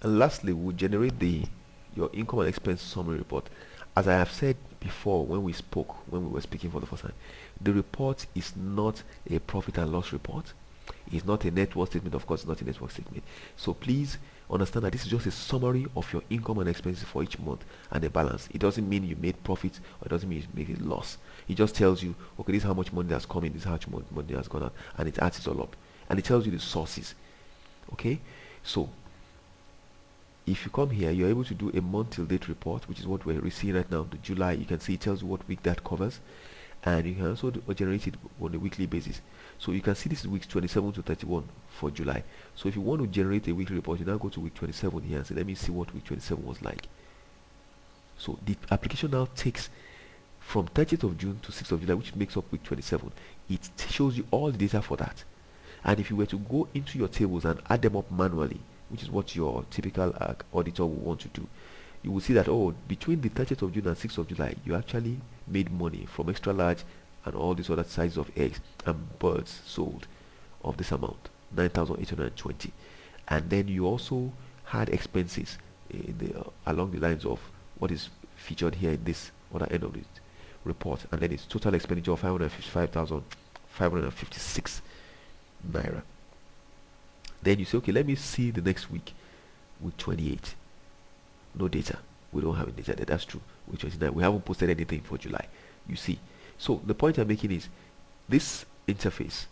And lastly, we'll generate your income and expense summary report. As I have said before when we were speaking for the first time, the report is not a profit and loss report. It's not a net worth statement. Of course, it's not a net worth statement. So please understand that this is just a summary of your income and expenses for each month and the balance. It doesn't mean you made profit, or it doesn't mean you made a loss. It just tells you, okay, this is how much money has come in, this is how much money has gone out, and it adds it all up. And it tells you the sources. Okay? So if you come here, you're able to do a month till date report, which is what we're seeing right now, the July. You can see it tells you what week that covers, and you can also generate it on a weekly basis. So you can see this is weeks 27 to 31 for July. So if you want to generate a weekly report, you now go to week 27 here and say, let me see what week 27 was like. So the application now takes from 30th of June to 6th of July, which makes up week 27. It shows you all the data for that. And if you were to go into your tables and add them up manually, which is what your typical auditor will want to do, you will see that, oh, between the 30th of June and 6th of July, you actually made money from extra large and all these other sizes of eggs and birds sold of this amount, 9,820. And then you also had expenses along the lines of what is featured here in this other end of the report, and then it's total expenditure of 555,556 naira. Then you say, okay, let me see the next week, week 28. No data. We don't have any data there. That's true. Week 29. We haven't posted anything for July. You see. So the point I'm making is this interface,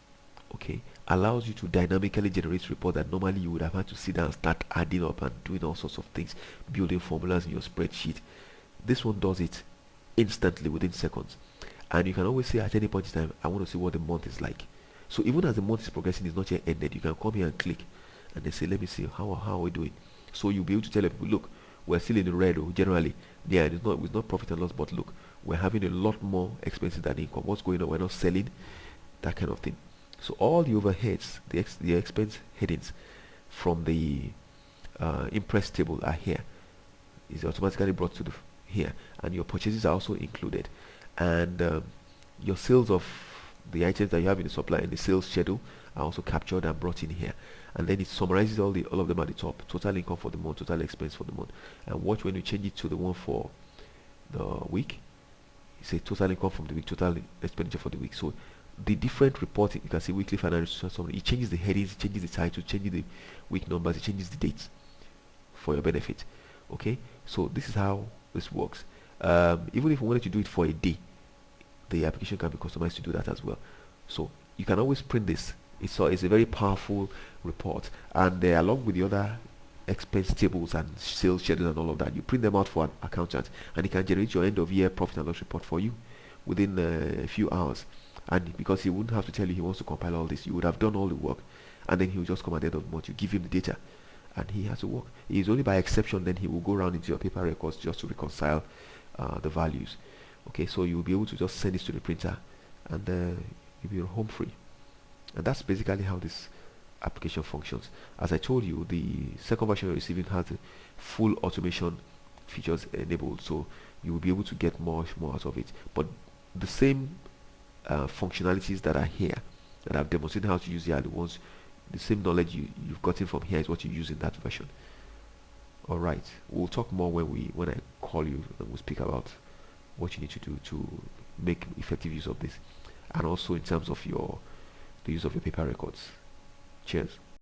okay, allows you to dynamically generate reports that normally you would have had to sit down and start adding up and doing all sorts of things, building formulas in your spreadsheet. This one does it instantly within seconds. And you can always say at any point in time, I want to see what the month is like. So even as the month is progressing, it's not yet ended, you can come here and click and they say, let me see how are we doing. So you'll be able to tell people, look, we're still in the red generally. Yeah, it's not profit and loss, but look, we're having a lot more expenses than income. What's going on? We're not selling, that kind of thing. So all the overheads, the expense headings from the impress table are here. It's automatically brought to here, and your purchases are also included, and your sales of the items that you have in the supply and the sales schedule are also captured and brought in here. And then it summarizes all of them at the top: total income for the month, total expense for the month. And watch when you change it to the one for the week, you say total income from the week, total expenditure for the week. So the different reporting, you can see weekly financial summary, it changes the headings, it changes the title, changes the week numbers, it changes the dates for your benefit. Okay, so this is how this works. Even if you wanted to do it for a day, the application can be customized to do that as well. So you can always print this. It's a very powerful report, and along with the other expense tables and sales schedules and all of that, you print them out for an accountant, and he can generate your end of year profit and loss report for you within a few hours. And because he wouldn't have to tell you he wants to compile all this, you would have done all the work, and then he will just come at the end of the month. You give him the data and he has to work. It is only by exception then he will go around into your paper records just to reconcile the values. Okay, so you'll be able to just send this to the printer, and you'll be home free. And that's basically how this application functions. As I told you, the second version you're receiving has the full automation features enabled, so you will be able to get much more out of it. But the same functionalities that are here, that I've demonstrated how to use here, are the ones, the same knowledge you've gotten from here is what you use in that version. All right, we'll talk more when I call you, and we'll speak about what you need to do to make effective use of this, and also in terms of the use of your paper records. Cheers.